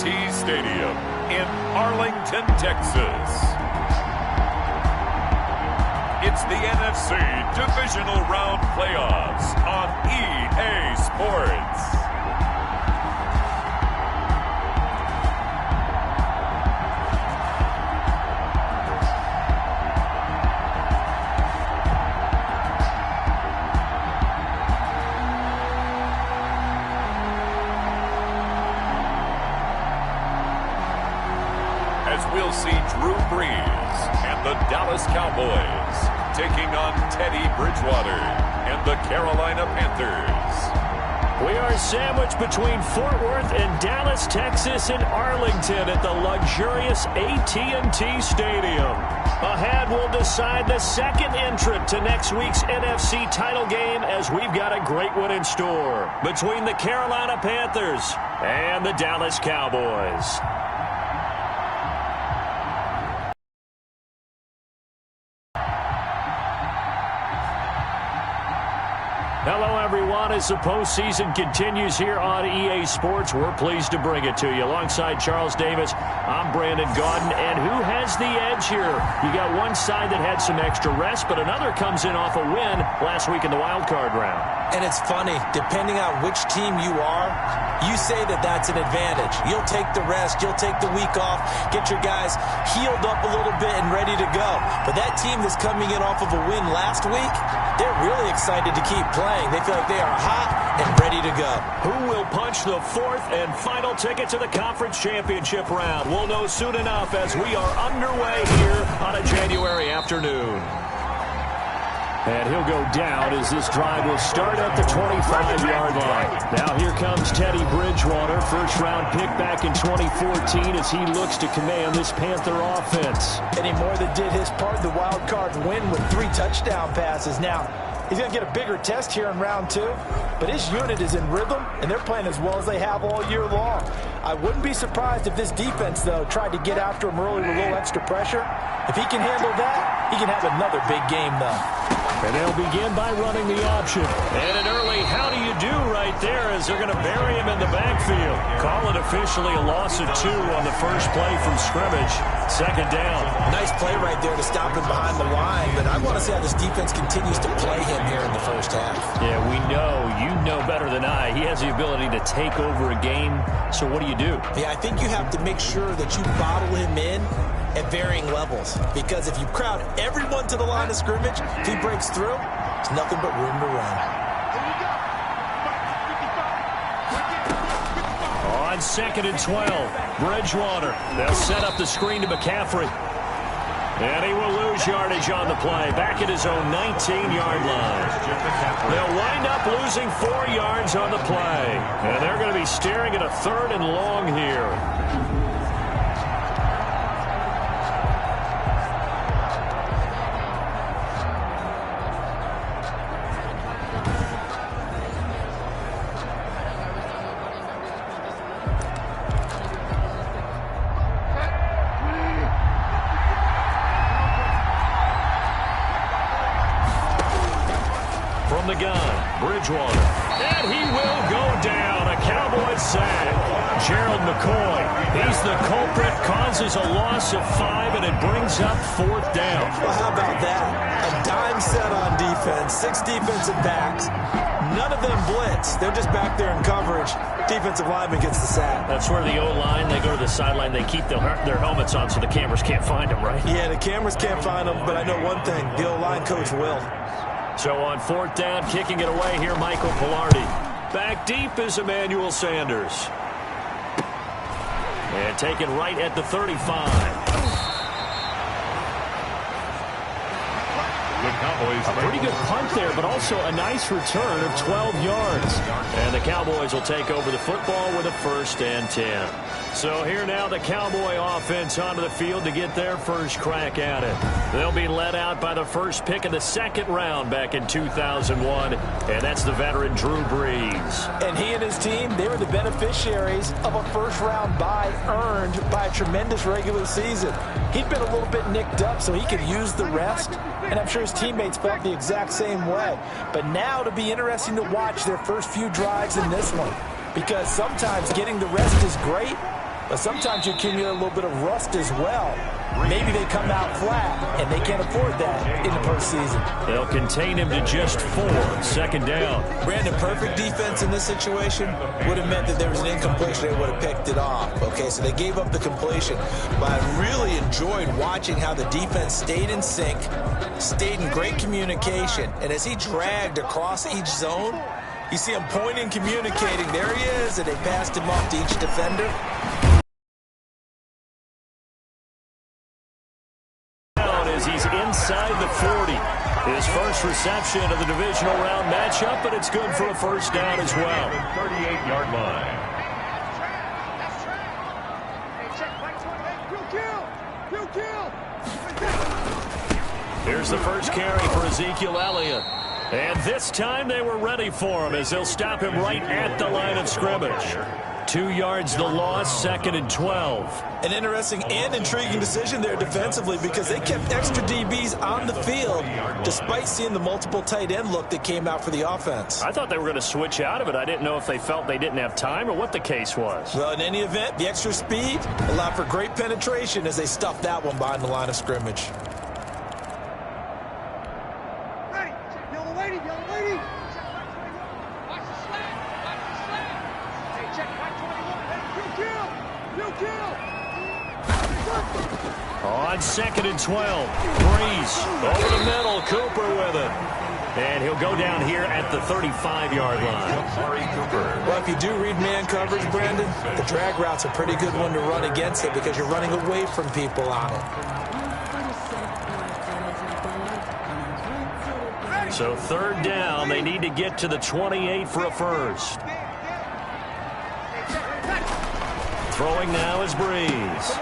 AT&T Stadium in Arlington, Texas. It's the NFC Divisional Round Playoffs on EA Sports. We'll see Drew Brees and the Dallas Cowboys taking on Teddy Bridgewater and the Carolina Panthers. We are sandwiched between Fort Worth and Dallas, Texas, and Arlington at the luxurious AT&T Stadium. Ahead, we'll decide the second entrant to next week's NFC title game, as we've got a great one in store between the Carolina Panthers and the Dallas Cowboys. Hello, everyone. As the postseason continues here on EA Sports, we're pleased to bring it to you. Alongside Charles Davis, I'm Brandon Gaudin. And who has the edge here? You got one side that had some extra rest, but another comes in off a win last week in the wild card round. And it's funny, depending on which team you are, you say that that's an advantage. You'll take the rest, you'll take the week off, get your guys healed up a little bit and ready to go. But that team that's coming in off of a win last week, they're really excited to keep playing. They feel like they are hot and ready to go. Who will punch the fourth and final ticket to the conference championship round? We'll know soon enough as we are underway here on a January afternoon. And he'll go down as this drive will start at the 25-yard line. Now here comes Teddy Bridgewater, first-round pick back in 2014 as he looks to command this Panther offense. And he more than did his part in the wild card win with 3 touchdown passes. Now, he's going to get a bigger test here in round 2, but his unit is in rhythm, and they're playing as well as they have all year long. I wouldn't be surprised if this defense, though, tried to get after him early with a little extra pressure. If he can handle that, he can have another big game, though. And they'll begin by running the option. And an early how do you do right there as they're going to bury him in the backfield. Call it officially a loss of 2 on the first play from scrimmage. Second down. Nice play right there to stop him behind the line, but I want to see how this defense continues to play him here in the first half. Yeah, we know. You know better than I. He has the ability to take over a game. So what do you do? Yeah, I think you have to make sure that you bottle him in at varying levels, because if you crowd everyone to the line of scrimmage, if he breaks through, there's nothing but room to run. On 2nd and 12, Bridgewater. They'll set up the screen to McCaffrey. And he will lose yardage on the play, back at his own 19-yard line. They'll wind up losing 4 yards on the play. And they're going to be staring at a 3rd and long here. From the gun, Bridgewater. And he will go down. A Cowboys sack. Gerald McCoy, he's the culprit, causes a loss of 5, and it brings up 4th down. Well, how about that? A dime set on defense, 6 defensive backs. None of them blitz. They're just back there in coverage. Defensive lineman gets the sack. That's where the O-line, they go to the sideline, they keep their helmets on so the cameras can't find them, right? Yeah, the cameras can't find them, but I know one thing. The O-line coach will. So on 4th down, kicking it away here, Michael Pilardi. Back deep is Emmanuel Sanders. And taken right at the 35. A pretty good punt there, but also a nice return of 12 yards. And the Cowboys will take over the football with a 1st and 10. So here now the Cowboy offense onto the field to get their first crack at it. They'll be led out by the first pick in the 2nd round back in 2001, and that's the veteran Drew Brees. And he and his team, they were the beneficiaries of a first-round bye earned by a tremendous regular season. He'd been a little bit nicked up, so he could use the rest, and I'm sure his teammates felt the exact same way. But now it'll be interesting to watch their first few drives in this one, because sometimes getting the rest is great, but sometimes you accumulate a little bit of rust as well. Maybe they come out flat, and they can't afford that in the postseason. They'll contain him to just 4, 2nd down. Brandon, perfect defense in this situation would have meant that there was an incompletion. They would have picked it off. Okay, so they gave up the completion, but I really enjoyed watching how the defense stayed in sync, stayed in great communication, and as he dragged across each zone, you see him pointing, communicating. There he is, and they passed him off to each defender. He's inside the 40. His first reception of the divisional round matchup, but it's good for a first down as well. 38-yard line. Here's the first carry for Ezekiel Elliott. And this time they were ready for him as they'll stop him right at the line of scrimmage. 2 yards the loss, 2nd and 12. An interesting and intriguing decision there defensively because they kept extra DBs on the field despite seeing the multiple tight end look that came out for the offense. I thought they were going to switch out of it. I didn't know if they felt they didn't have time or what the case was. Well, in any event, the extra speed allowed for great penetration as they stuffed that one behind the line of scrimmage. On 2nd and 12, Breeze over the middle, Cooper with it. And he'll go down here at the 35-yard line. Well, if you do read man coverage, Brandon, the drag route's a pretty good one to run against it because you're running away from people on it. So 3rd down, they need to get to the 28 for a first. Throwing now is Breeze.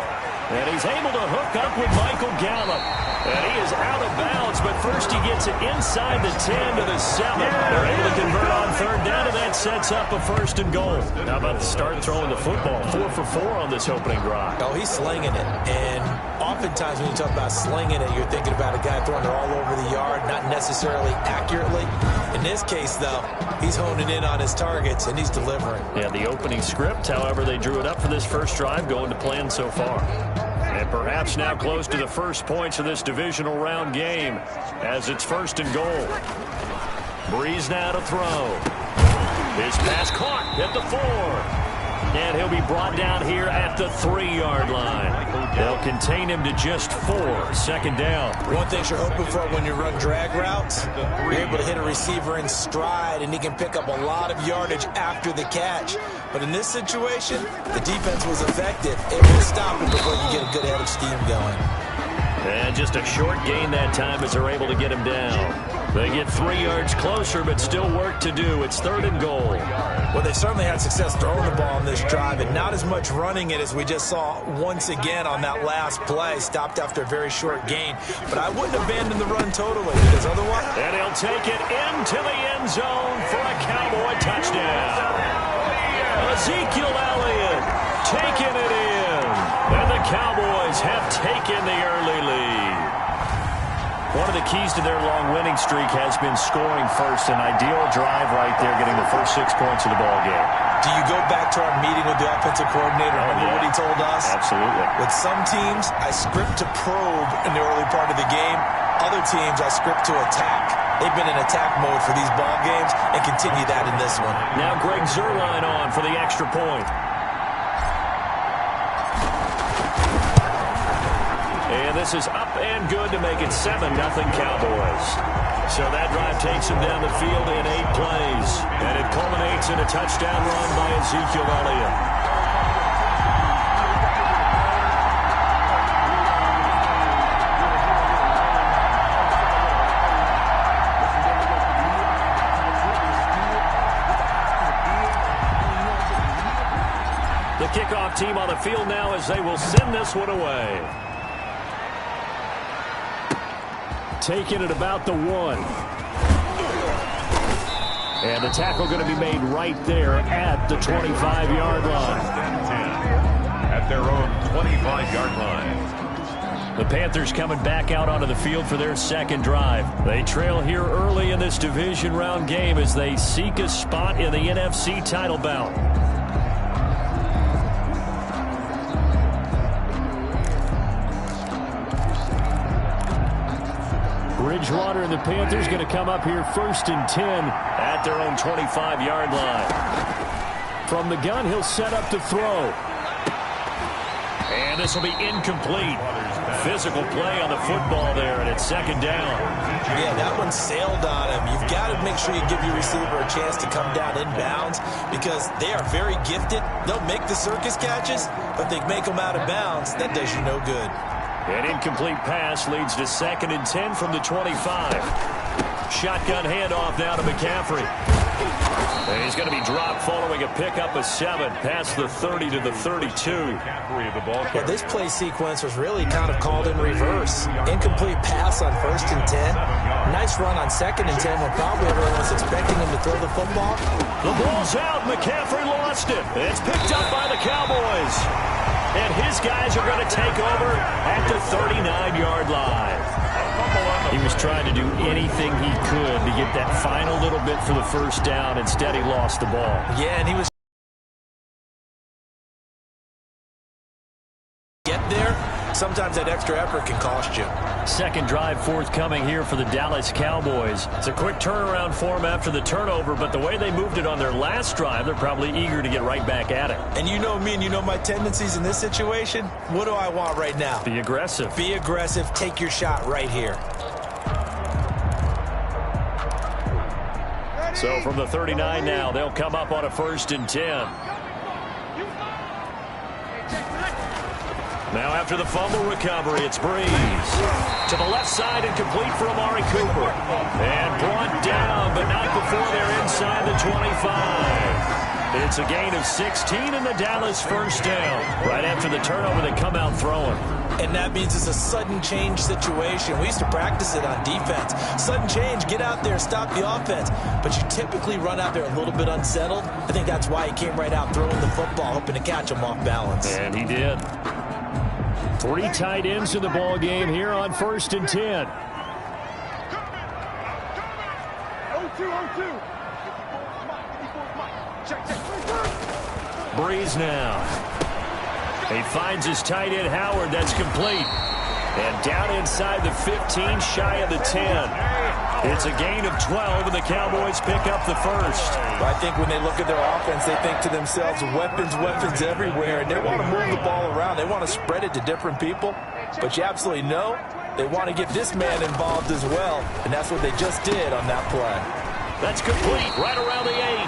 And he's able to hook up with Michael Gallup. And he is out of bounds, but first he gets it inside the 10 to the 7. They're able to convert on 3rd down, and that sets up a 1st and goal. How about the start throwing the football? 4 for 4 on this opening drive. Oh, he's slinging it. And oftentimes when you talk about slinging it, you're thinking about a guy throwing it all over the yard, not necessarily accurately. In this case, though, he's honing in on his targets, and he's delivering. Yeah, the opening script, however, they drew it up for this first drive, going to plan so far. And perhaps now close to the first points of this divisional round game as it's 1st and goal. Breeze now to throw. His pass caught at the 4. And he'll be brought down here at the 3-yard line. They'll contain him to just 4, 2nd down. One thing you're hoping for when you run drag routes, you're able to hit a receiver in stride, and he can pick up a lot of yardage after the catch. But in this situation, the defense was effective. Able to stop him before you get a good head of steam going. And just a short gain that time as they're able to get him down. They get 3 yards closer, but still work to do. It's 3rd and goal. Well, they certainly had success throwing the ball on this drive, and not as much running it as we just saw once again on that last play. Stopped after a very short gain. But I wouldn't abandon the run totally, because otherwise... And he'll take it into the end zone for a Cowboy touchdown. Ezekiel Elliott taking it in. And the Cowboys have taken the early lead. One of the keys to their long winning streak has been scoring first. An ideal drive right there, getting the first 6 points of the ball game. Do you go back to our meeting with the offensive coordinator? Remember what he told us? Absolutely. With some teams, I script to probe in the early part of the game. Other teams, I script to attack. They've been in attack mode for these ball games and continue that in this one. Now Greg Zuerlein on for the extra point. And this is up and good to make it 7-0 Cowboys. So that drive takes him down the field in 8 plays. And it culminates in a touchdown run by Ezekiel Elliott. The kickoff team on the field now as they will send this one away. Taking it about the 1. And the tackle going to be made right there at the 25-yard line. At their own 25-yard line. The Panthers coming back out onto the field for their second drive. They trail here early in this division round game as they seek a spot in the NFC title bout. Bridgewater and the Panthers going to come up here 1st and 10 at their own 25-yard line. From the gun, he'll set up to throw. And this will be incomplete. Physical play on the football there, and it's 2nd down. Yeah, that one sailed on him. You've got to make sure you give your receiver a chance to come down inbounds because they are very gifted. They'll make the circus catches, but if they make them out of bounds, that does you no good. An incomplete pass leads to 2nd and 10 from the 25. Shotgun handoff now to McCaffrey. And he's going to be dropped following a pickup of 7 past the 30 to the 32. Well, this play sequence was really kind of called in reverse. Incomplete pass on 1st and 10. Nice run on 2nd and 10 when probably everyone was expecting him to throw the football. The ball's out. McCaffrey lost it. It's picked up by the Cowboys. And his guys are going to take over at the 39-yard line. He was trying to do anything he could to get that final little bit for the 1st down. Instead, he lost the ball. Yeah, and he was get there. Sometimes that extra effort can cost you. 2nd drive forthcoming here for the Dallas Cowboys. It's a quick turnaround for them after the turnover, but the way they moved it on their last drive, they're probably eager to get right back at it. And you know me and you know my tendencies in this situation. What do I want right now? Be aggressive. Be aggressive. Take your shot right here. So from the 39 now, they'll come up on a 1st and 10. Now after the fumble recovery, it's Breeze. To the left side and complete for Amari Cooper. And brought down, but not before they're inside the 25. It's a gain of 16 and the Dallas 1st down. Right after the turnover, they come out throwing. And that means it's a sudden change situation. We used to practice it on defense. Sudden change, get out there, stop the offense. But you typically run out there a little bit unsettled. I think that's why he came right out throwing the football, hoping to catch him off balance. And he did. 3 tight ends in the ball game here on 1st and 10. 0-2. Breeze now. He finds his tight end Howard. That's complete. And down inside the 15, shy of the 10. It's a gain of 12, and the Cowboys pick up the 1st. I think when they look at their offense, they think to themselves, weapons everywhere, and they want to move the ball around. They want to spread it to different people, but you absolutely know they want to get this man involved as well, and that's what they just did on that play. That's complete, right around the 8.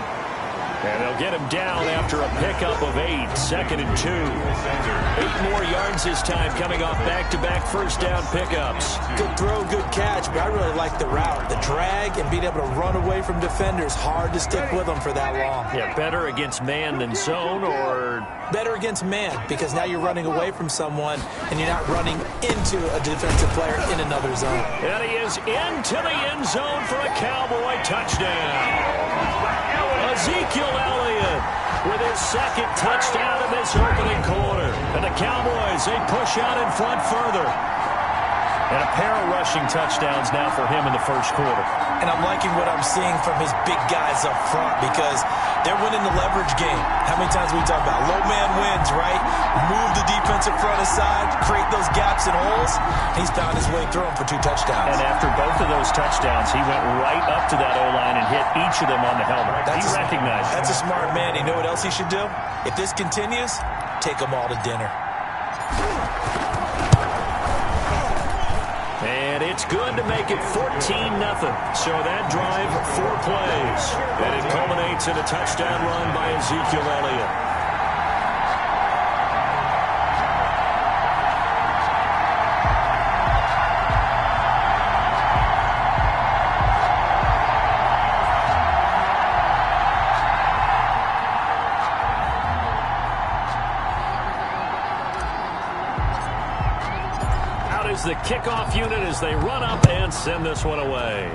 And they'll get him down after a pickup of 8, 2nd and 2. 8 more yards this time coming off back-to-back 1st down pickups. Good throw, good catch, but I really like the route. The drag and being able to run away from defenders, hard to stick with them for that long. Yeah, better against man than zone, or better against man, because now you're running away from someone and you're not running into a defensive player in another zone. And he is into the end zone for a Cowboy touchdown. Ezekiel Elliott with his 2nd touchdown in this opening quarter. And the Cowboys, they push out in front further. And a pair of rushing touchdowns now for him in the 1st quarter. And I'm liking what I'm seeing from his big guys up front because they're winning the leverage game. How many times we talk about low man wins, right? Move the defensive front aside, create those gaps and holes. He's found his way through them for 2 touchdowns. And after both of those touchdowns, he went right up to that O-line and hit each of them on the helmet. He recognized it. That's a smart man. You know what else he should do? If this continues, take them all to dinner. And it's good to make it 14-0. So that drive, 4 plays. And it culminates in a touchdown run by Ezekiel Elliott. The kickoff unit as they run up and send this one away.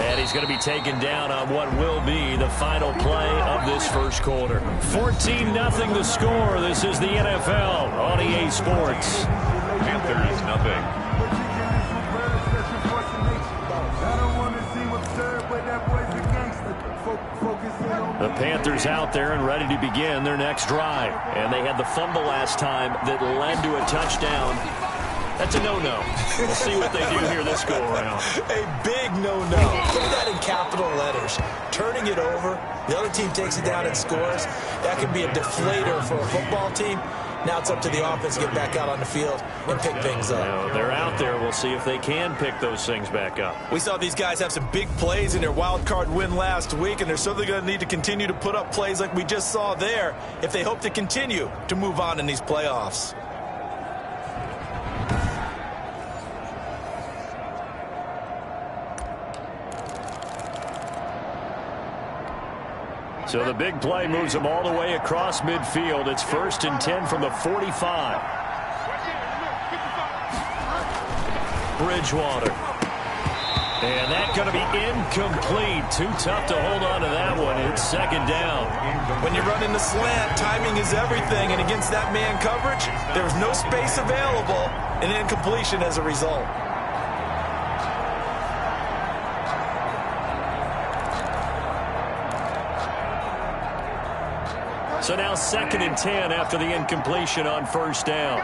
And he's going to be taken down on what will be the final play of this 1st quarter. 14-0 the score. This is the NFL on EA Sports. Panthers nothing. The Panthers out there and ready to begin their next drive. And they had the fumble last time that led to a touchdown. That's a no-no. We'll see what they do here this go-around. A big no-no. Put that in capital letters. Turning it over, the other team takes it down and scores. That can be a deflator for a football team. Now it's up to the offense to get back out on the field and pick things up. Now, they're out there. We'll see if they can pick those things back up. We saw these guys have some big plays in their wild card win last week, and they're certainly going to need to continue to put up plays like we just saw there if they hope to continue to move on in these playoffs. So the big play moves them all the way across midfield. It's 1st and 10 from the 45. Bridgewater. And that's going to be incomplete. Too tough to hold on to that one. It's 2nd down. When you're running the slant, timing is everything. And against that man coverage, there's no space available. And incompletion as a result. So now 2nd and 10 after the incompletion on 1st down.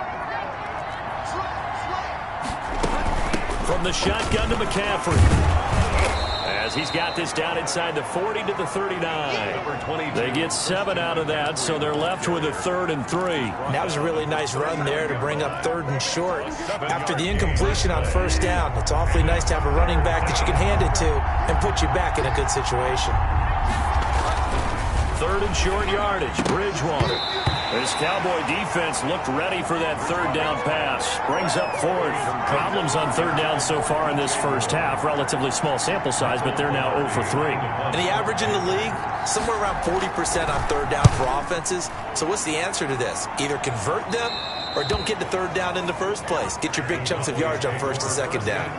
From the shotgun to McCaffrey. As he's got this down inside the 40 to the 39. They get 7 out of that, so they're left with a 3rd and 3. That was a really nice run there to bring up 3rd and short. After the incompletion on 1st down, it's awfully nice to have a running back that you can hand it to and put you back in a good situation. 3rd and short yardage. Bridgewater. This Cowboy defense looked ready for that 3rd down pass. Brings up 4th. Problems on 3rd down so far in this first half. Relatively small sample size, but they're now 0 for 3. And the average in the league, somewhere around 40% on 3rd down for offenses. So what's the answer to this? Either convert them or don't get to 3rd down in the first place. Get your big chunks of yards on 1st and 2nd down.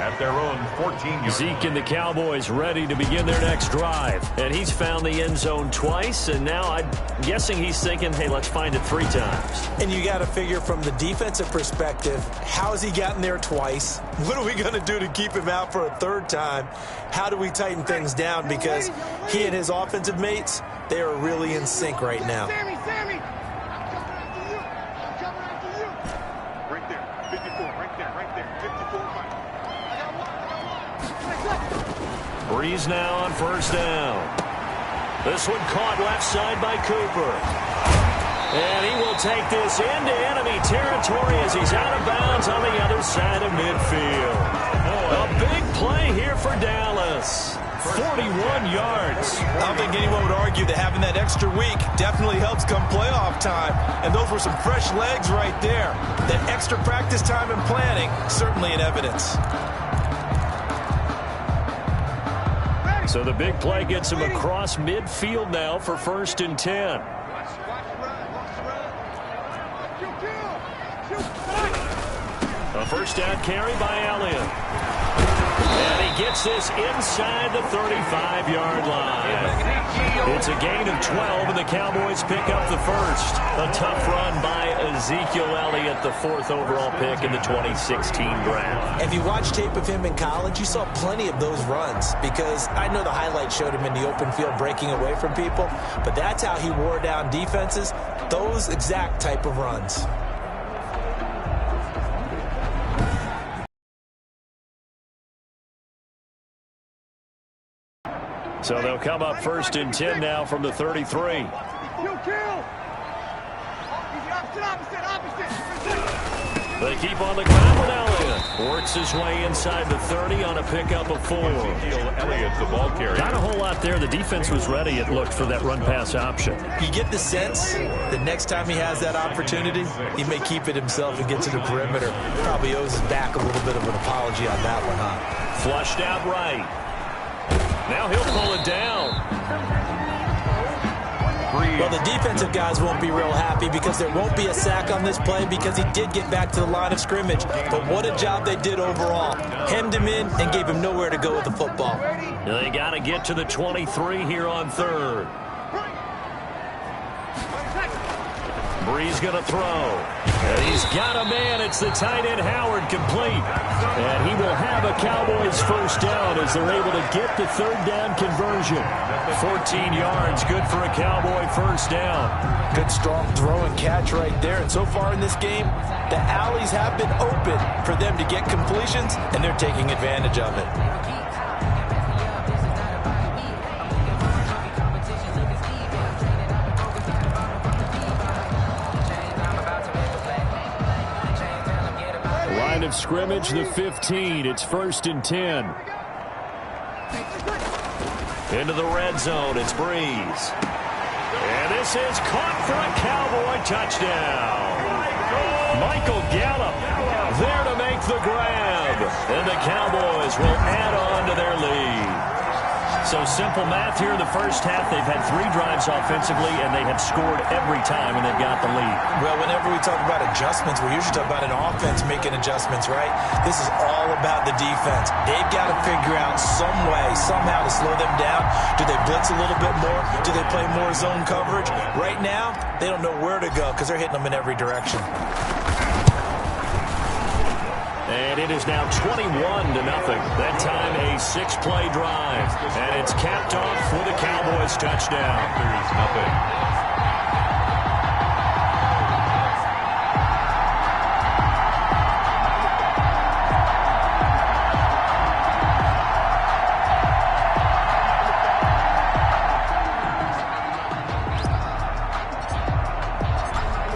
At their own 14. Zeke and the Cowboys ready to begin their next drive. And he's found the end zone twice, and now I'm guessing he's thinking, hey, let's find it 3 times. And you got to figure from the defensive perspective, how has he gotten there twice? What are we going to do to keep him out for a 3rd time? How do we tighten things down? Because he and his offensive mates, they are really in sync right now. Sammy! I'm coming after you! Right there, 54, right there, 54. Breeze now on 1st down. This one caught left side by Cooper. And he will take this into enemy territory as he's out of bounds on the other side of midfield. A big play here for Dallas. 41 yards. I don't think anyone would argue that having that extra week definitely helps come playoff time. And those were some fresh legs right there. That extra practice time and planning, certainly in evidence. So the big play gets him across midfield now for 1st and 10. A 1st down carry by Elliott. And he gets this inside the 35-yard line. It's a gain of 12, and the Cowboys pick up the 1st. A tough run by Ezekiel Elliott, the 4th overall pick in the 2016 draft. If you watch tape of him in college, you saw plenty of those runs because I know the highlight showed him in the open field breaking away from people, but that's how he wore down defenses, those exact type of runs. So they'll come up 1st and 10 now from the 33. They keep on the ground with Elliott. Works his way inside the 30 on a pickup of 4. Elliott's the ball carrier. Not a whole lot there. The defense was ready, it looked, for that run-pass option. You get the sense that next time he has that opportunity, he may keep it himself and get to the perimeter. Probably owes his back a little bit of an apology on that one, huh? Flushed out right. Now he'll pull it down. Well, the defensive guys won't be real happy because there won't be a sack on this play because he did get back to the line of scrimmage. But what a job they did overall. Hemmed him in and gave him nowhere to go with the football. They got to get to the 23 here on 3rd. Bree's going to throw. And he's got a man. It's the tight end, Howard, complete. And he will have a Cowboys first down as they're able to get the third down conversion. 14 yards, good for a Cowboy first down. Good, strong throw and catch right there. And so far in this game, the alleys have been open for them to get completions, and they're taking advantage of it. Line of scrimmage, the 15. It's 1st and 10. Into the red zone, it's Breeze. And this is caught for a Cowboy touchdown. Michael Gallup there to make the grab. And the Cowboys will add on to their lead. So simple math here in the first half. They've had 3 drives offensively, and they have scored every time, and they've got the lead. Well, whenever we talk about adjustments, we usually talk about an offense making adjustments, right? This is all about the defense. They've got to figure out some way, somehow to slow them down. Do they blitz a little bit more? Do they play more zone coverage? Right now, they don't know where to go because they're hitting them in every direction. And it is now 21-0. That time a 6-play drive. And it's capped off with a Cowboys touchdown. There's nothing.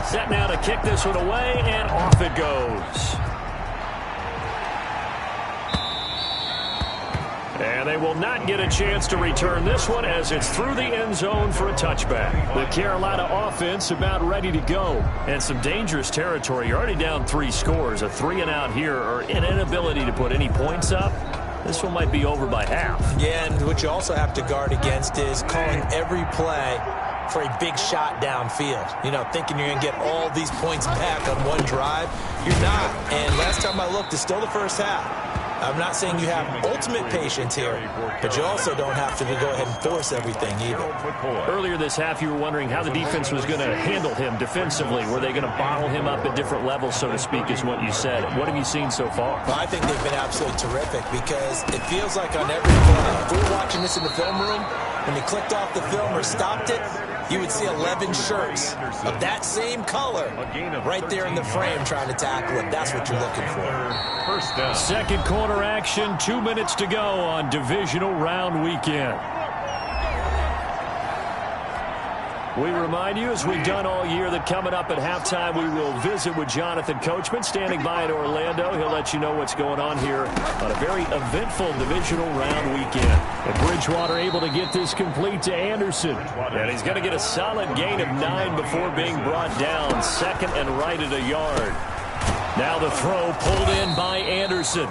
Set now to kick this one away, and off it goes. And they will not get a chance to return this one as it's through the end zone for a touchback. The Carolina offense about ready to go. And some dangerous territory. You're already down 3 scores. A 3-and-out here or an inability to put any points up. This one might be over by half. Yeah, and what you also have to guard against is calling every play for a big shot downfield. You know, thinking you're going to get all these points back on one drive. You're not. And last time I looked, it's still the first half. I'm not saying you have ultimate patience here, but you also don't have to go ahead and force everything either. Earlier this half, you were wondering how the defense was going to handle him defensively. Were they going to bottle him up at different levels, so to speak, is what you said. What have you seen so far? Well, I think they've been absolutely terrific because it feels like on every play, if we were watching this in the film room, when you clicked off the film or stopped it, you would see 11 shirts of that same color right there in the frame trying to tackle him. That's what you're looking for. First down. Second quarter action, 2 minutes to go on Divisional Round Weekend. We remind you, as we've done all year, that coming up at halftime, we will visit with Jonathan Coachman, standing by in Orlando. He'll let you know what's going on here on a very eventful Divisional Round weekend. And Bridgewater able to get this complete to Anderson. And he's going to get a solid gain of 9 before being brought down. Second and right at a yard. Now the throw pulled in by Anderson.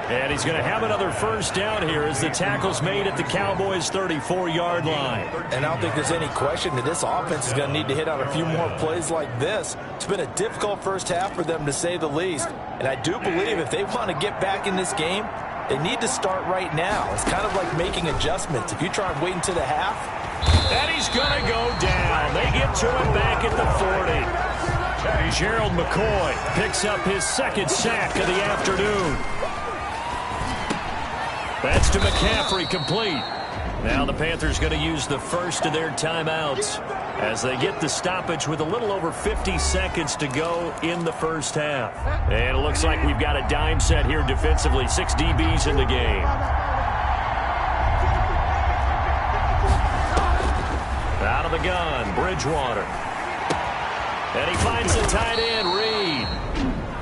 And he's going to have another first down here as the tackle's made at the Cowboys' 34-yard line. And I don't think there's any question that this offense is going to need to hit on a few more plays like this. It's been a difficult first half for them, to say the least. And I do believe if they want to get back in this game, they need to start right now. It's kind of like making adjustments. If you try and wait until the half. And he's going to go down. They get to him back at the 40. Gerald McCoy picks up his second sack of the afternoon. That's to McCaffrey, complete. Now the Panthers going to use the first of their timeouts as they get the stoppage with a little over 50 seconds to go in the first half. And it looks like we've got a dime set here defensively. 6 DBs in the game. Out of the gun, Bridgewater. And he finds the tight end, Reed.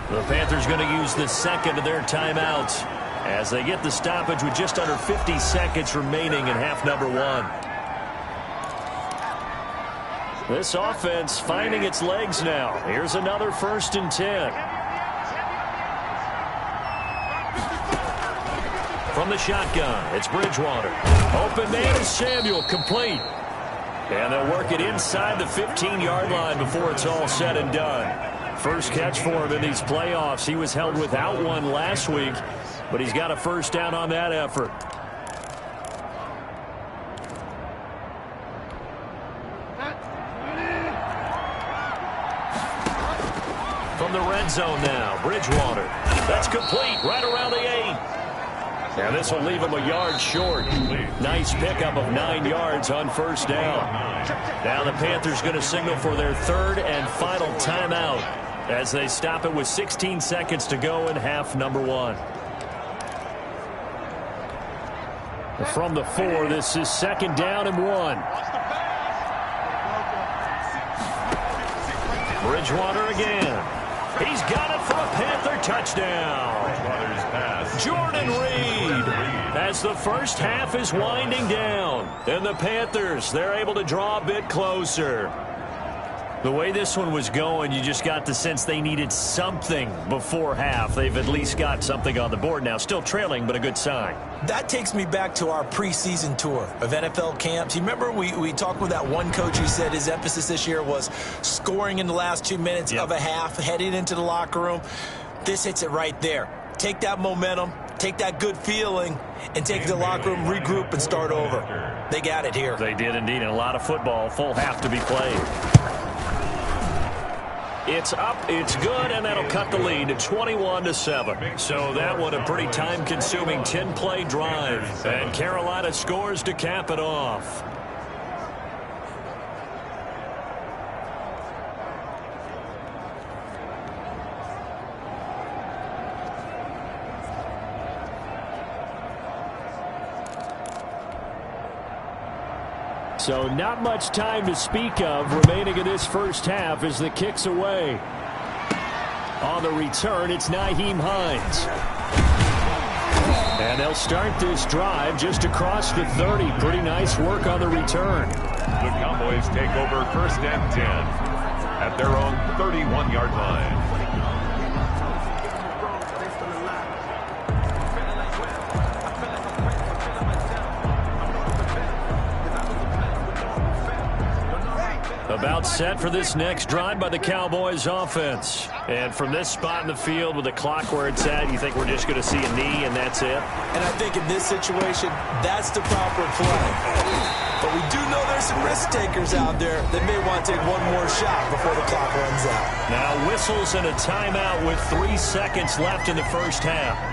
The Panthers going to use the second of their timeouts as they get the stoppage with just under 50 seconds remaining in half number 1. This offense finding its legs now. Here's another 1st and 10. From the shotgun, it's Bridgewater. Open man is Samuel, complete. And they'll work it inside the 15-yard line before it's all said and done. First catch for him in these playoffs. He was held without one last week, but he's got a first down on that effort. the red zone now. Bridgewater. That's complete right around the 8. And this will leave him a yard short. Nice pickup of 9 yards on first down. Now the Panthers going to signal for their third and final timeout as they stop it with 16 seconds to go in half number 1. From the 4, this is second down and 1. Bridgewater again. He's got it for a Panther touchdown. Jordan Reed as the first half is winding down. And the Panthers, they're able to draw a bit closer. The way this one was going, you just got the sense they needed something before half. They've at least got something on the board now. Still trailing, but a good sign. That takes me back to our preseason tour of NFL camps. You remember we talked with that one coach who said his emphasis this year was scoring in the last 2 minutes of a half, heading into the locker room. This hits it right there. Take that momentum, take that good feeling, and take the locker room, regroup, and start over. They got it here. They did indeed, and a lot of football, full half to be played. It's up, it's good, and that'll cut the lead to 21-7. So that one a pretty time-consuming 10-play drive. And Carolina scores to cap it off. So not much time to speak of remaining in this first half as the kick's away. On the return, it's Nyheim Hines. And they'll start this drive just across the 30. Pretty nice work on the return. The Cowboys take over first and 10 at their own 31-yard line. About set for this next drive by the Cowboys offense. And from this spot in the field with the clock where it's at, you think we're just going to see a knee and that's it? And I think in this situation, that's the proper play. But we do know there's some risk takers out there that may want to take one more shot before the clock runs out. Now whistles and a timeout with 3 seconds left in the first half.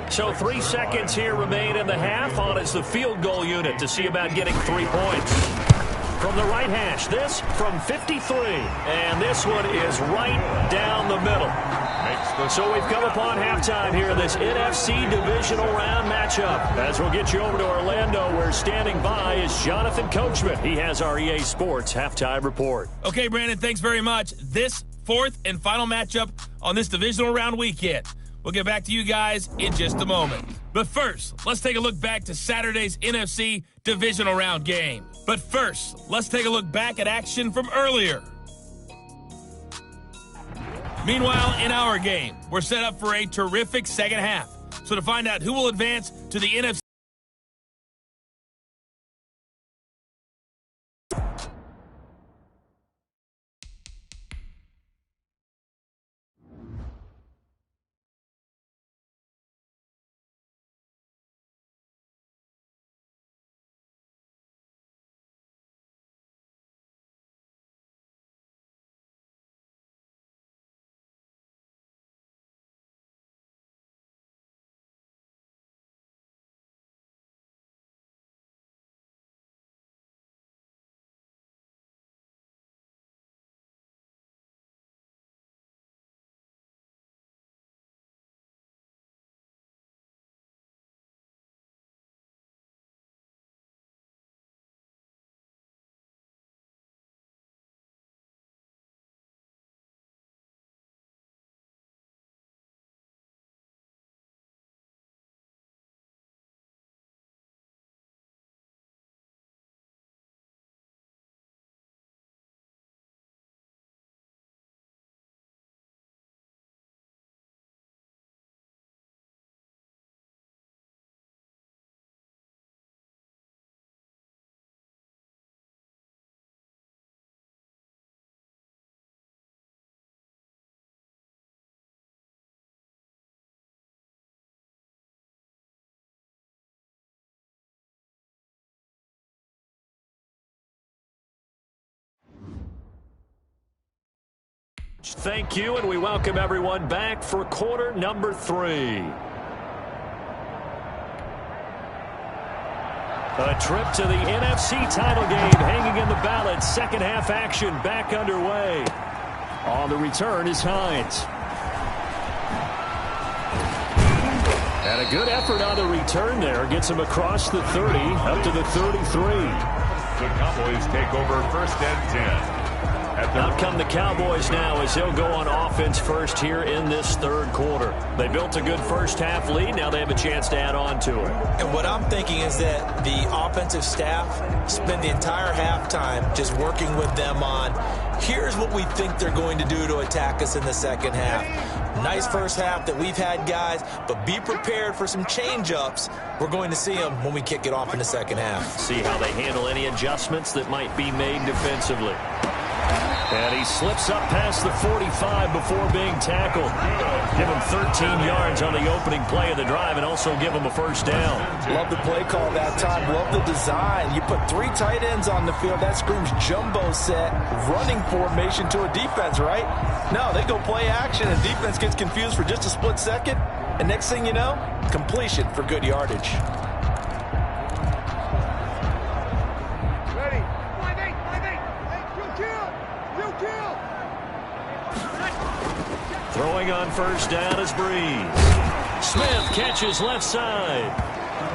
So 3 seconds here remain in the half. On is the field goal unit to see about getting 3 points. From the right hash, this from 53. And this one is right down the middle. So we've come upon halftime here in this NFC Divisional Round matchup. As we'll get you over to Orlando, where standing by is Jonathan Coachman. He has our EA Sports Halftime Report. Okay, Brandon, thanks very much. This fourth and final matchup on this Divisional Round weekend. We'll get back to you guys in just a moment. But first, let's take a look back to Saturday's NFC Divisional Round game. But first, let's take a look back at action from earlier. Meanwhile, in our game, we're set up for a terrific second half. So to find out who will advance to the NFC much. Thank you, and we welcome everyone back for quarter number 3. A trip to the NFC title game hanging in the balance. Second half action back underway. On the return is Hines. And a good effort on the return there. Gets him across the 30 up to the 33. The Cowboys take over first and 10. Out come the Cowboys now as he'll go on offense first here in this third quarter. They built a good first half lead. Now they have a chance to add on to it. And what I'm thinking is that the offensive staff spend the entire halftime just working with them on, here's what we think they're going to do to attack us in the second half. Nice first half that we've had, guys, but be prepared for some change-ups. We're going to see them when we kick it off in the second half. See how they handle any adjustments that might be made defensively. And he slips up past the 45 before being tackled. Give him 13 yards on the opening play of the drive and also give him a first down. Love the play call that time. Love the design. You put 3 tight ends on the field. That screams jumbo set, running formation to a defense, right? No, they go play action and defense gets confused for just a split second. And next thing you know, completion for good yardage. Throwing on first down is Breeze. Smith catches left side.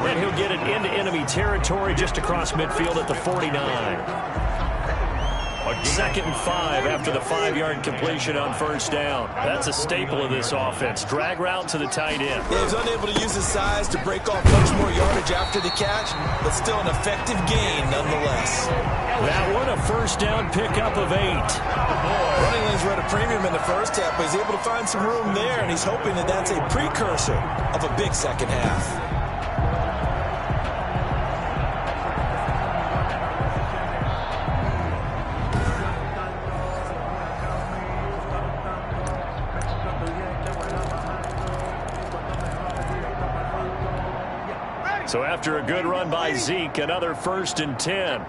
And he'll get it into enemy territory just across midfield at the 49. Second and 5 after the 5-yard completion on first down. That's a staple of this offense. Drag route to the tight end. Yeah, he was unable to use his size to break off much more yardage after the catch, but still an effective gain nonetheless. That one a first down pickup of 8. Running lanes were at a premium in the first half, but he's able to find some room there, and he's hoping that that's a precursor of a big second half. So after a good run by Zeke, another first and 10.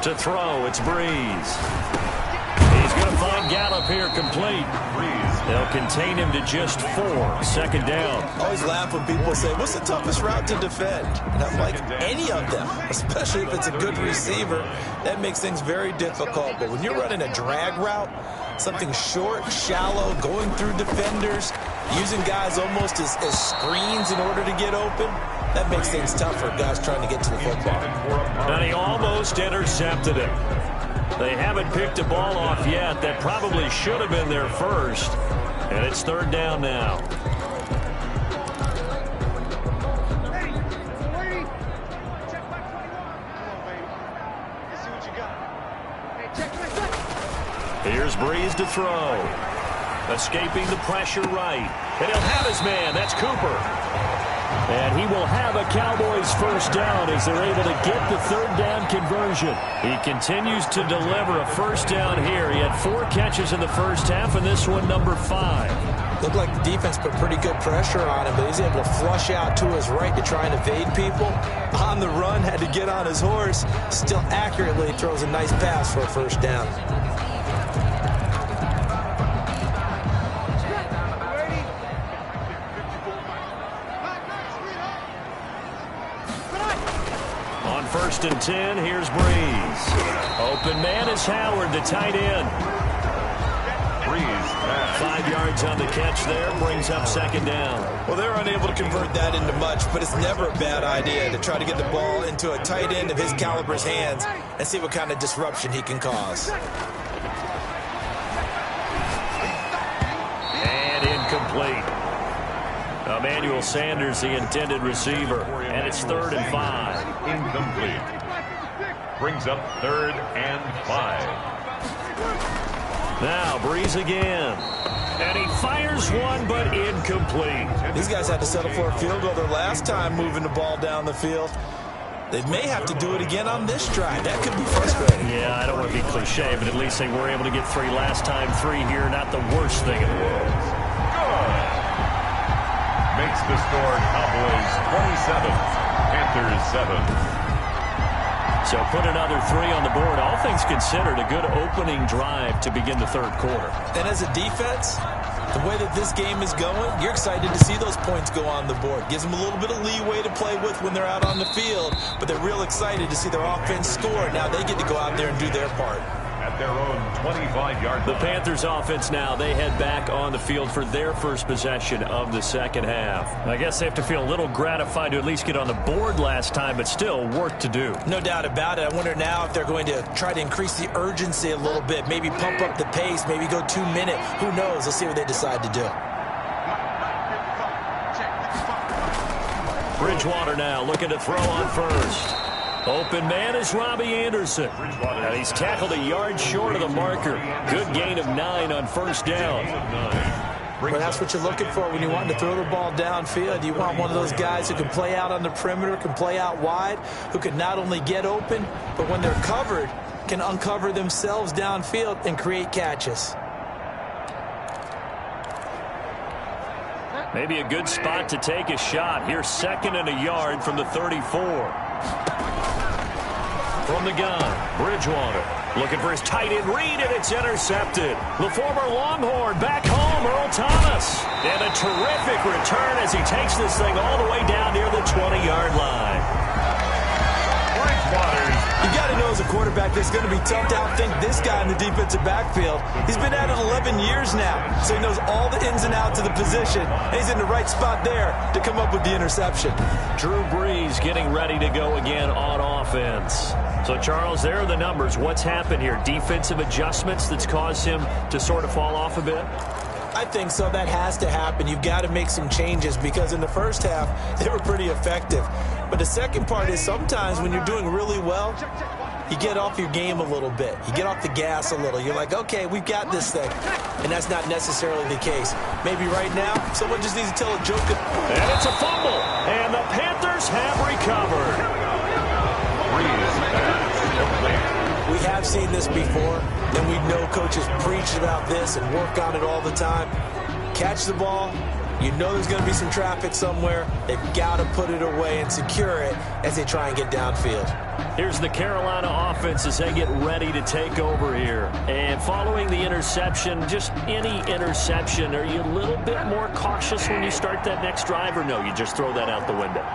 To throw, it's Breeze. He's going to find Gallup here complete. They'll contain him to just 4. Second down. I always laugh when people say, what's the toughest route to defend? And I'm like, any of them, especially if it's a good receiver. That makes things very difficult. But when you're running a drag route, something short, shallow, going through defenders, using guys almost as screens in order to get open, that makes things tough for guys trying to get to the football. And he almost intercepted it. They haven't picked a ball off yet. That probably should have been their first. And it's third down now. Here's Breeze to throw. Escaping the pressure right. And he'll have his man. That's Cooper. And he will have a Cowboys first down as they're able to get the third down conversion. He continues to deliver a first down here. He had 4 catches in the first half, and this one number 5. Looked like the defense put pretty good pressure on him, but he's able to flush out to his right to try and evade people. On the run, had to get on his horse. Still accurately throws a nice pass for a first down. First and 10, here's Breeze. Open man is Howard, the tight end. Breeze pass. 5 yards on the catch there, brings up second down. Well, they're unable to convert that into much, but it's never a bad idea to try to get the ball into a tight end of his caliber's hands and see what kind of disruption he can cause. And incomplete. Emmanuel Sanders, the intended receiver, and it's 3rd and 5. Incomplete. Brings up 3rd and 5. Now Breeze again. And he fires one, but incomplete. These guys had to settle for a field goal their last time moving the ball down the field. They may have to do it again on this drive. That could be frustrating. Yeah, I don't want to be cliche, but at least they were able to get 3 last time. 3 here, not the worst thing in the world. Good. Makes the score Cowboys 27, Panthers 7. So put another 3 on the board. All things considered, a good opening drive to begin the third quarter. And as a defense, the way that this game is going, you're excited to see those points go on the board. Gives them a little bit of leeway to play with when they're out on the field, but they're real excited to see their offense score. Now they get to go out there and do their part. At their own 25-yard line. The Panthers offense now, they head back on the field for their first possession of the second half. I guess they have to feel a little gratified to at least get on the board last time, but still work to do. No doubt about it. I wonder now if they're going to try to increase the urgency a little bit, maybe pump up the pace, maybe go 2 minute. Who knows? Let's see what they decide to do. Bridgewater now looking to throw on first. Open man is Robbie Anderson. And he's tackled a yard short of the marker. Good gain of 9 on first down. Well, that's what you're looking for when you want to throw the ball downfield. You want one of those guys who can play out on the perimeter, can play out wide, who can not only get open, but when they're covered, can uncover themselves downfield and create catches. Maybe a good spot to take a shot. Here's 2nd and a yard from the 34. From the gun, Bridgewater looking for his tight end read, and it's intercepted. The former Longhorn back home, Earl Thomas. And a terrific return as he takes this thing all the way down near the 20-yard line. You got to know as a quarterback it's going to be tough to outthink this guy in the defensive backfield. He's been at it 11 years now, so he knows all the ins and outs of the position, and he's in the right spot there to come up with the interception. Drew Brees getting ready to go again on offense. So, Charles, there are the numbers. What's happened here? Defensive adjustments that's caused him to sort of fall off a bit? I think so. That has to happen. You've got to make some changes because in the first half, they were pretty effective. But the second part is sometimes when you're doing really well, you get off your game a little bit. You get off the gas a little. You're like, okay, we've got this thing. And that's not necessarily the case. Maybe right now, someone just needs to tell a joke. And it's a fumble. And the Panthers have recovered. We have seen this before, and we know coaches preach about this and work on it all the time. Catch the ball. You know there's going to be some traffic somewhere. They've got to put it away and secure it as they try and get downfield. Here's the Carolina offense as they get ready to take over here. And following the interception, just any interception, are you a little bit more cautious when you start that next drive, or no, you just throw that out the window?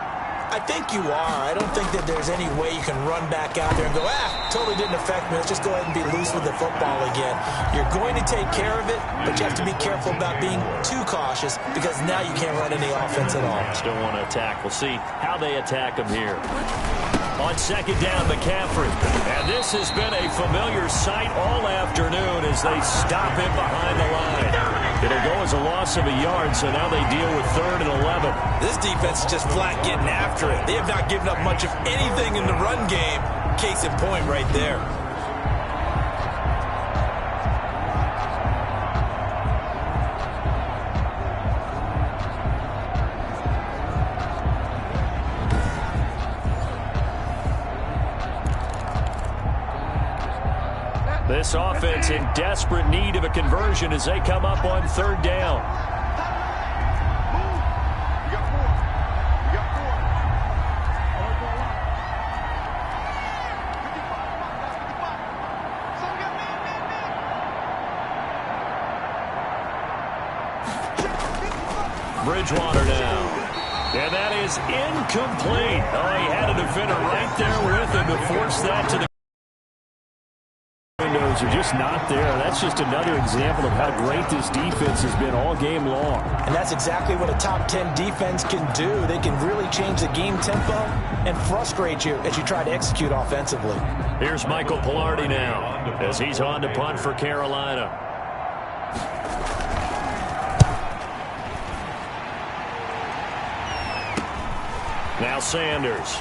I think you are. I don't think that there's any way you can run back out there and go, totally didn't affect me. Let's just go ahead and be loose with the football again. You're going to take care of it, but you have to be careful about being too cautious because now you can't run any offense at all. Still want to attack. We'll see how they attack him here. On second down, McCaffrey. And this has been a familiar sight all afternoon as they stop him behind the line. It'll go as a loss of a yard, so now they deal with 3rd and 11. This defense is just flat getting after it. They have not given up much of anything in the run game. Case in point right there. This offense in desperate need of a conversion as they come up on 3rd down. Bridgewater now. And that is incomplete. Oh, he had a defender right there with him to force that to the windows are just not there. That's just another example of how great this defense has been all game long. And that's exactly what a top 10 defense can do. They can really change the game tempo and frustrate you as you try to execute offensively. Here's Michael Pilardi now as he's on to punt for Carolina. Now Sanders.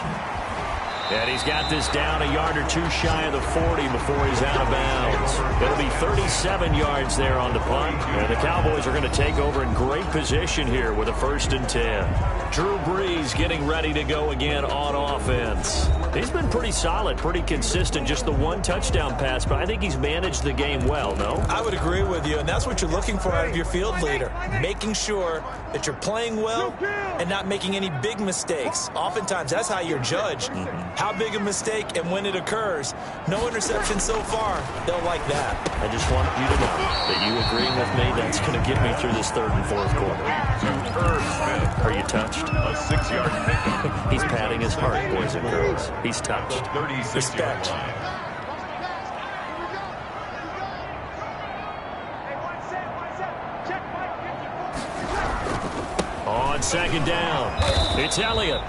And he's got this down a yard or two shy of the 40 before he's out of bounds. It'll be 37 yards there on the punt. And the Cowboys are going to take over in great position here with a 1st and 10. Drew Brees getting ready to go again on offense. He's been pretty solid, pretty consistent, just the 1 touchdown pass, but I think he's managed the game well, no? I would agree with you, and that's what you're looking for out of your field leader. making sure that you're playing well and not making any big mistakes. Oftentimes, that's how you're judged. How big a mistake and when it occurs. No interception so far. They'll like that. I just want you to know that you agreeing with me, that's going to get me through this third and fourth quarter. Are you touched? A 6-yard pickup. He's patting his heart, boys and girls. He's touched. 36-yard line. On second down, it's Elliott.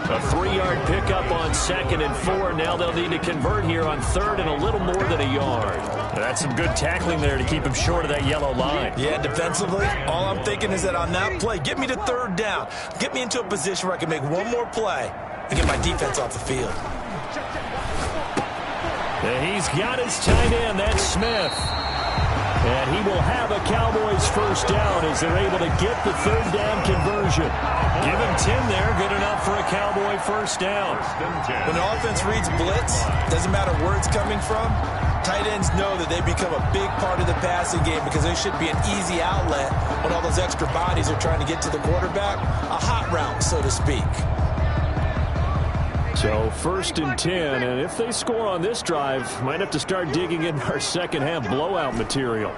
A 3-yard pickup on 2nd and 4. Now they'll need to convert here on 3rd and a little more than a yard. That's some good tackling there to keep him short of that yellow line. Yeah, defensively, all I'm thinking is that on that play, get me to 3rd down. Get me into a position where I can make one more play and get my defense off the field. And he's got his tight end, that's Smith. And he will have a Cowboys first down as they're able to get the 3rd down conversion. Give him 10 there, good enough for a Cowboy first down. When the offense reads blitz, doesn't matter where it's coming from, tight ends know that they become a big part of the passing game because they should be an easy outlet when all those extra bodies are trying to get to the quarterback. A hot route, so to speak. So 1st and 10, and if they score on this drive, might have to start digging in our second half blowout material.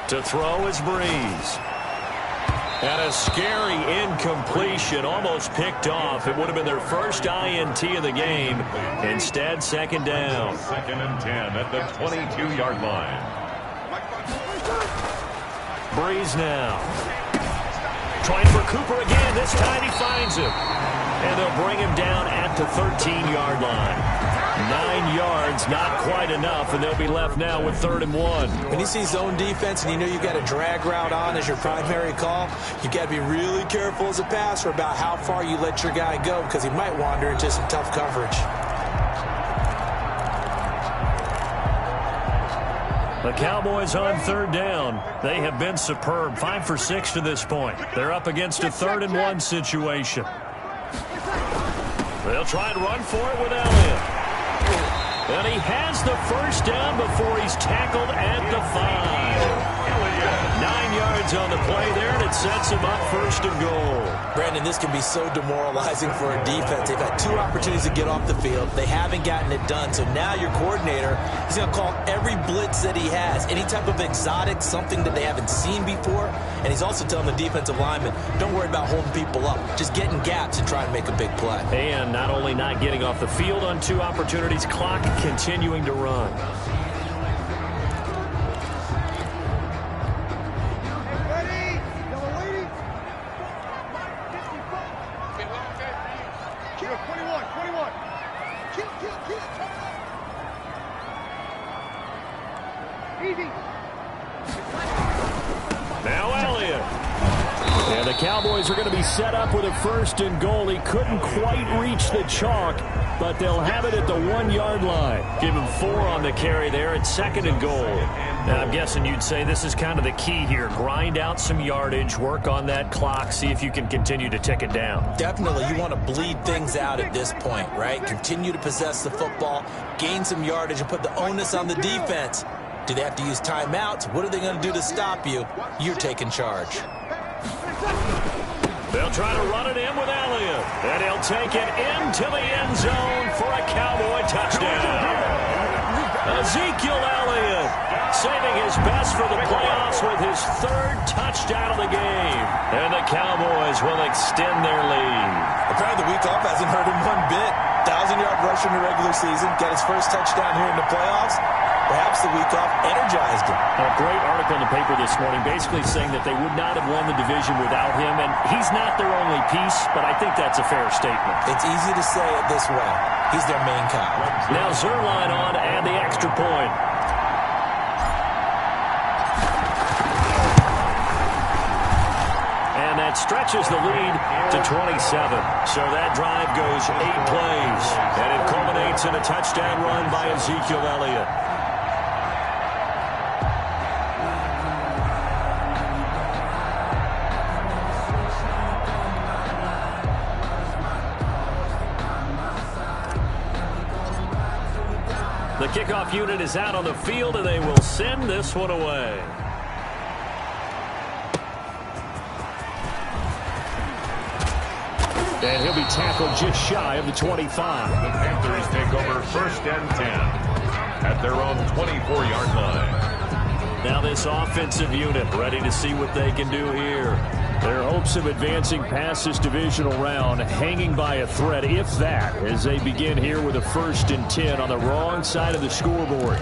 To throw is Breeze. And a scary incompletion, almost picked off. It would have been their first INT of the game. Instead, 2nd down. 2nd and 10 at the 22-yard line. Breeze now. Trying for Cooper again. This time he finds him. And they'll bring him down at the 13-yard line. 9 yards, not quite enough, and they'll be left now with 3rd and 1. When you see zone defense and you know you've got a drag route on as your primary call, you've got to be really careful as a passer about how far you let your guy go because he might wander into some tough coverage. The Cowboys on 3rd down. They have been superb. 5 for 6 to this point. They're up against a 3rd and 1 situation. They'll try and run for it with Elliott. And he has the first down before he's tackled at the 5. 9 yards on the play there, and it sets him up 1st and goal. Brandon, this can be so demoralizing for a defense. They've had 2 opportunities to get off the field. They haven't gotten it done. So now your coordinator is going to call every blitz that he has, any type of exotic, something that they haven't seen before. And he's also telling the defensive lineman, don't worry about holding people up. Just get in gaps and try and make a big play. And not only not getting off the field on 2 opportunities, clock continuing to run. Now Elliott. And the Cowboys are going to be set up with a 1st and goal. He couldn't quite reach the chalk, but they'll have it at the 1-yard line. Give him 4 on the carry there at 2nd and goal. Now, I'm guessing you'd say this is kind of the key here. Grind out some yardage, work on that clock, see if you can continue to tick it down. Definitely, you want to bleed things out at this point, right? Continue to possess the football, gain some yardage, and put the onus on the defense. Do they have to use timeouts? What are they going to do to stop you? You're taking charge. They'll try to run it in with Elliott. And he'll take it into the end zone for a Cowboy touchdown. Ezekiel Elliott saving his best for the playoffs with his 3rd touchdown of the game. And the Cowboys will extend their lead. Apparently the week off hasn't hurt him one bit. 1,000-yard rusher in the regular season. Got his first touchdown here in the playoffs. Perhaps the week off energized him. A great article in the paper this morning basically saying that they would not have won the division without him. And he's not their only piece, but I think that's a fair statement. It's easy to say it this way. He's their main guy. Now Zerline on and the extra point. And that stretches the lead to 27. So that drive goes 8 plays. And it culminates in a touchdown run by Ezekiel Elliott. kickoff unit is out on the field, and they will send this one away. And he'll be tackled just shy of the 25. The Panthers take over 1st and 10 at their own 24-yard line. Now this offensive unit ready to see what they can do here. Their hopes of advancing past this divisional round hanging by a thread, if that, as they begin here with a 1st and 10 on the wrong side of the scoreboard.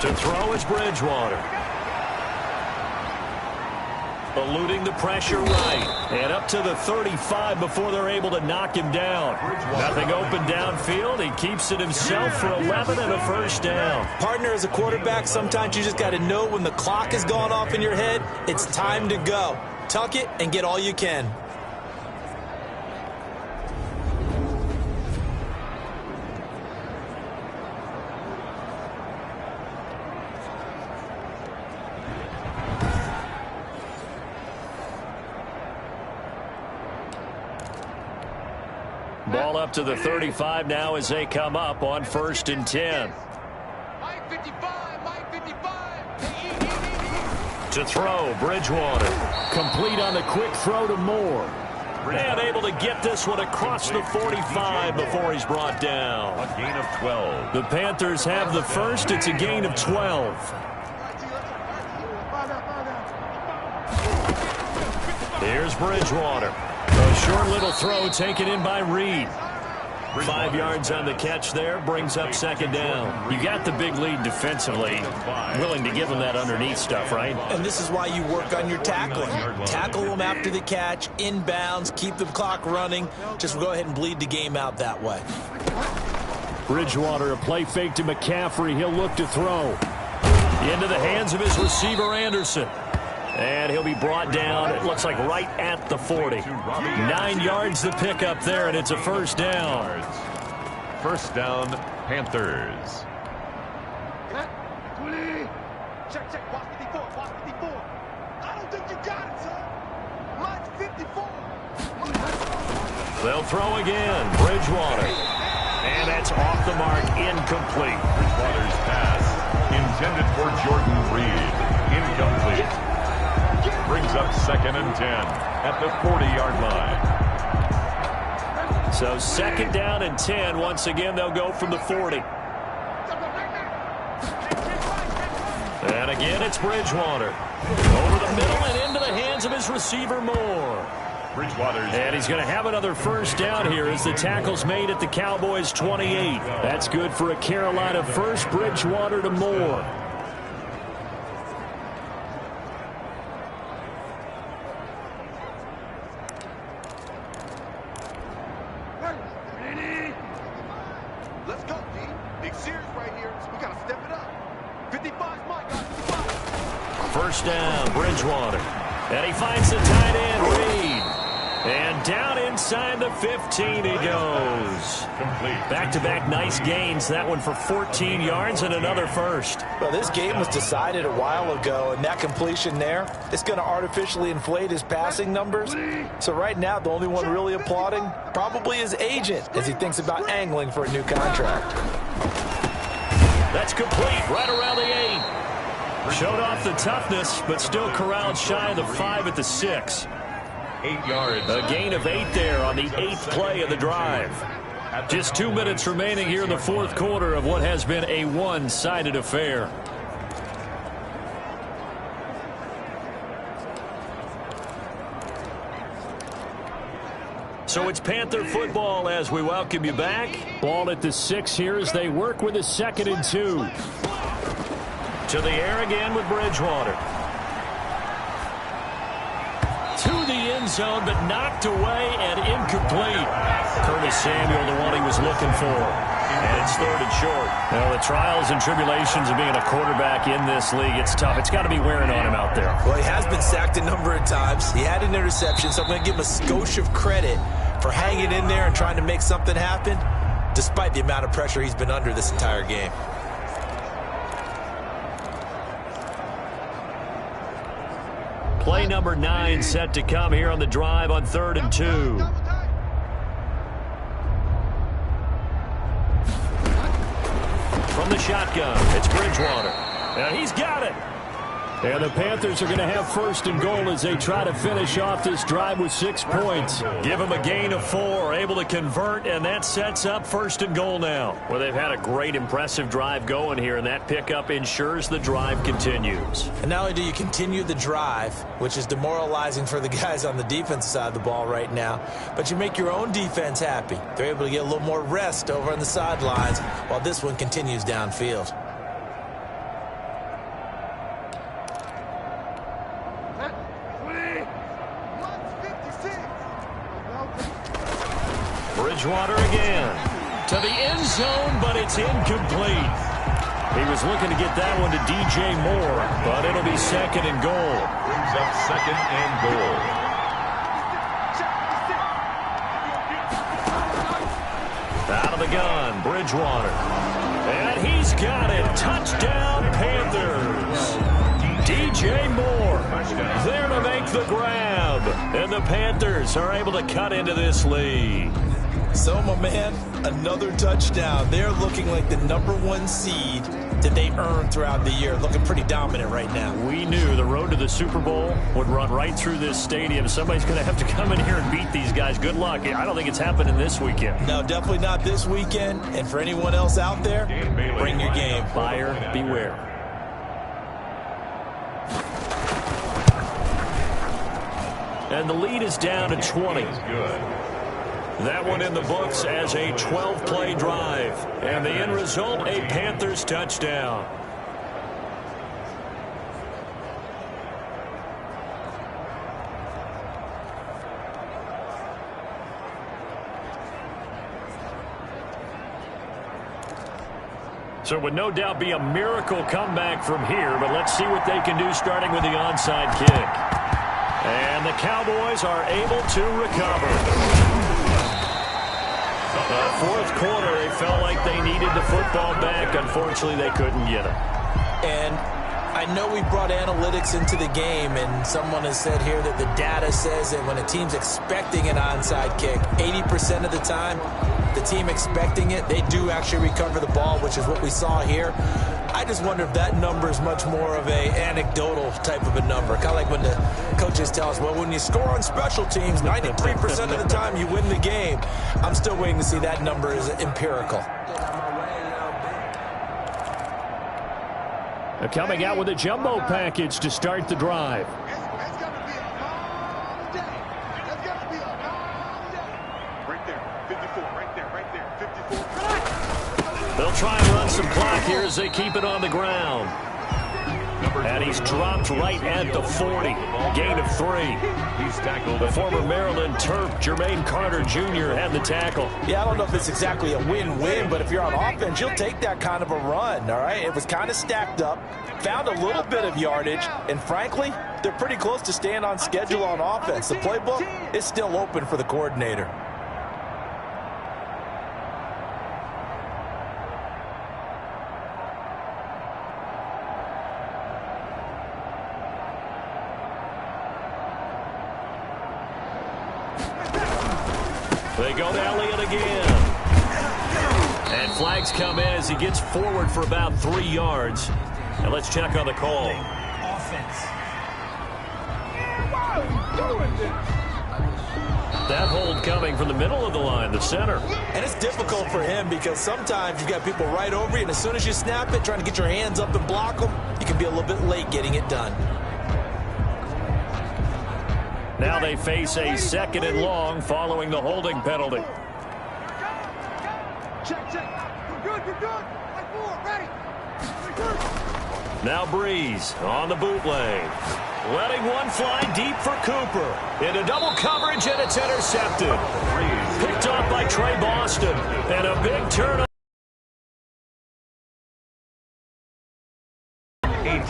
To throw is Bridgewater. Eluding the pressure right. And up to the 35 before they're able to knock him down. Nothing open downfield. He keeps it himself for 11 and a 1st down. Partner, as a quarterback, sometimes you just got to know when the clock has gone off in your head, it's time to go. Tuck it and get all you can. Ball up to the 35 now as they come up on 1st and 10. To throw, Bridgewater. Complete on the quick throw to Moore. And able to get this one across the 45 before he's brought down. A gain of 12. The Panthers have the first. It's a gain of 12. Here's Bridgewater. A short little throw taken in by Reed. 5 yards on the catch there, brings up 2nd down. You got the big lead defensively, willing to give them that underneath stuff, right? And this is why you work on your tackling. Tackle them after the catch, inbounds, keep the clock running. Just go ahead and bleed the game out that way. Bridgewater, a play fake to McCaffrey. He'll look to throw. Into the hands of his receiver, Anderson. And he'll be brought down, it looks like right at the 40. 9 yards to pick up there, and it's a 1st down. 1st down, Panthers. Check. Watch 54. I don't think you got it, son. Mine's 54. They'll throw again. Bridgewater. And that's off the mark, incomplete. Bridgewater's pass intended for Jordan Reed. Incomplete. Brings up 2nd and 10 at the 40-yard line. So 2nd down and 10. Once again, they'll go from the 40. And again, it's Bridgewater. Over the middle and into the hands of his receiver, Moore. And he's going to have another 1st down here as the tackle's made at the Cowboys' 28. That's good for a Carolina 1st. Bridgewater to Moore. Let's go, D. Big series right here, so we got to step it up. 55's mine, guys. 55. 1st down, Bridgewater. And he finds the tight end, Reed. And down inside the 15 he goes. Back-to-back nice gains. That one for 14 yards and another 1st. Well, this game was decided a while ago, and that completion there is going to artificially inflate his passing numbers. So right now, the only one really applauding probably his agent as he thinks about angling for a new contract. That's complete right around the 8. Showed off the toughness, but still corralled shy of the 5 at the 6. 8 yards. A gain of 8 there on the 8th play of the drive. Just 2 minutes remaining here in the 4th quarter of what has been a one-sided affair. So it's Panther football as we welcome you back. Ball at the 6 here as they work with a 2nd and 2. To the air again with Bridgewater. To the end zone, but knocked away and incomplete. Curtis Samuel, the one he was looking for. And it's 3rd and short. Well, the trials and tribulations of being a quarterback in this league, it's tough. It's got to be wearing on him out there. Well, he has been sacked a number of times. He had an interception, so I'm going to give him a skosh of credit for hanging in there and trying to make something happen, despite the amount of pressure he's been under this entire game. Play number 9 set to come here on the drive on 3rd and 2. From the shotgun, it's Bridgewater. And he's got it. And the Panthers are going to have 1st and goal as they try to finish off this drive with 6 points. Give them a gain of 4, able to convert, and that sets up 1st and goal now. Well, they've had a great, impressive drive going here, and that pickup ensures the drive continues. And not only do you continue the drive, which is demoralizing for the guys on the defensive side of the ball right now, but you make your own defense happy. They're able to get a little more rest over on the sidelines while this one continues downfield. Bridgewater again to the end zone, but it's incomplete. He was looking to get that one to DJ Moore, but it'll be 2nd and goal. Brings up 2nd and goal. Out of the gun, Bridgewater. And he's got it. Touchdown, Panthers. DJ Moore there to make the grab. And the Panthers are able to cut into this lead. So, my man, another touchdown. They're looking like the #1 seed that they earned throughout the year. Looking pretty dominant right now. We knew the road to the Super Bowl would run right through this stadium. Somebody's going to have to come in here and beat these guys. Good luck. I don't think it's happening this weekend. No, definitely not this weekend. And for anyone else out there, bring your game. Buyer beware. And the lead is down to 20. That one in the books as a 12-play drive. And the end result, a Panthers touchdown. So it would no doubt be a miracle comeback from here, but let's see what they can do starting with the onside kick. And the Cowboys are able to recover. Fourth quarter, they felt like they needed the football back. Unfortunately, they couldn't get it. And I know we brought analytics into the game, and someone has said here that the data says that when a team's expecting an onside kick, 80% of the time, the team expecting it, they do actually recover the ball, which is what we saw here. I just wonder if that number is much more of a anecdotal type of a number. Kind of like when the coaches tell us, well, when you score on special teams, 93% of the time you win the game. I'm still waiting to see that number is empirical. Coming out with a jumbo package to start the drive. It's going to be a long day. It's going to be a long day. Right there, 54, right there, 54. They'll try and run some clock here as they keep it on the ground. And he's dropped right at the 40. Gain of 3. He's tackled. The former Maryland Terp, Jermaine Carter Jr. had the tackle. Yeah, I don't know if it's exactly a win-win, but if you're on offense, you'll take that kind of a run, all right? It was kind of stacked up, found a little bit of yardage, and frankly, they're pretty close to staying on schedule on offense. The playbook is still open for the coordinator. They go to Elliott again. And flags come in as he gets forward for about 3 yards. And let's check on the call. That hold coming from the middle of the line, the center. And it's difficult for him because sometimes you've got people right over you, and as soon as you snap it, trying to get your hands up and block them, you can be a little bit late getting it done. Now they face a 2nd and long following the holding penalty. Check. You're good. Like 4, ready. Now Breeze on the bootleg. Letting one fly deep for Cooper. Into double coverage, and it's intercepted. Picked off by Trey Boston. And a big turnover.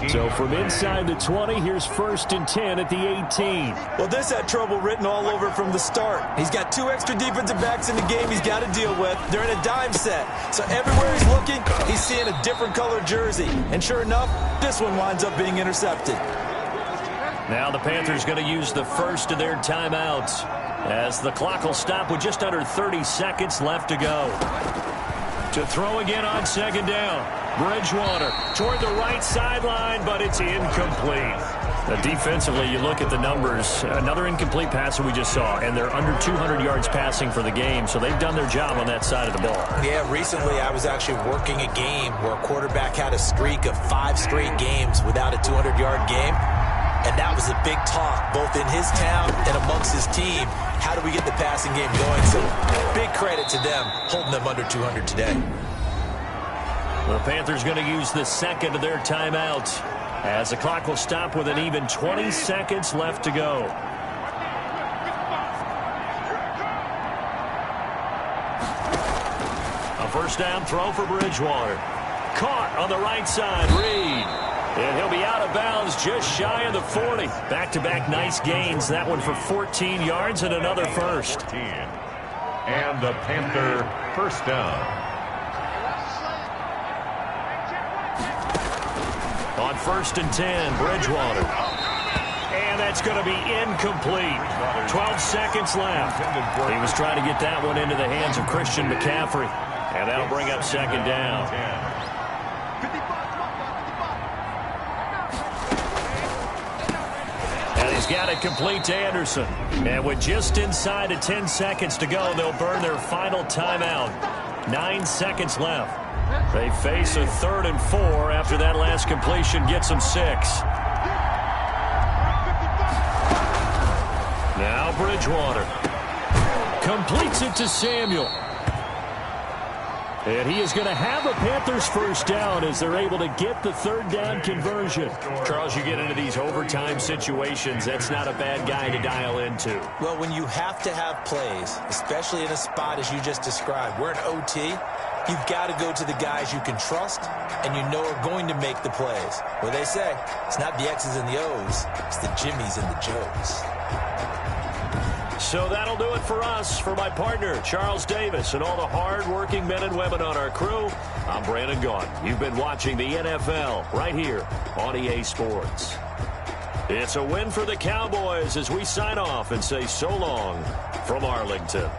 So from inside the 20, here's 1st and 10 at the 18. Well, this had trouble written all over from the start. He's got 2 extra defensive backs in the game he's got to deal with. They're in a dime set. So everywhere he's looking, he's seeing a different color jersey. And sure enough, this one winds up being intercepted. Now the Panthers going to use the first of their timeouts as the clock will stop with just under 30 seconds left to go. To throw again on second down. Bridgewater toward the right sideline, but it's incomplete. Defensively, you look at the numbers. Another incomplete pass that we just saw, and they're under 200 yards passing for the game, so they've done their job on that side of the ball. Yeah, recently I was actually working a game where a quarterback had a streak of 5 straight games without a 200-yard game, and that was a big talk both in his town and amongst his team. How do we get the passing game going? So big credit to them holding them under 200 today. The Panthers going to use the second of their timeouts as the clock will stop with an even 20 seconds left to go. A first down throw for Bridgewater. Caught on the right side, Reed. And he'll be out of bounds just shy of the 40. Back-to-back nice gains. That one for 14 yards and another first. And the Panther first down. On 1st and 10, Bridgewater. And that's going to be incomplete. 12 seconds left. He was trying to get that one into the hands of Christian McCaffrey. And that'll bring up second down. And he's got it complete to Anderson. And with just inside of 10 seconds to go, they'll burn their final timeout. 9 seconds left. They face a 3rd and 4 after that last completion gets them 6. Now Bridgewater completes it to Samuel. And he is going to have a Panthers first down as they're able to get the 3rd down conversion. Charles, you get into these overtime situations, that's not a bad guy to dial into. Well, when you have to have plays, especially in a spot as you just described, we're in OT, you've got to go to the guys you can trust and you know are going to make the plays. Well, they say it's not the X's and the O's, it's the Jimmies and the Joes. So that'll do it for us. For my partner, Charles Davis, and all the hard-working men and women on our crew, I'm Brandon Gaudin. You've been watching the NFL right here on EA Sports. It's a win for the Cowboys as we sign off and say so long from Arlington.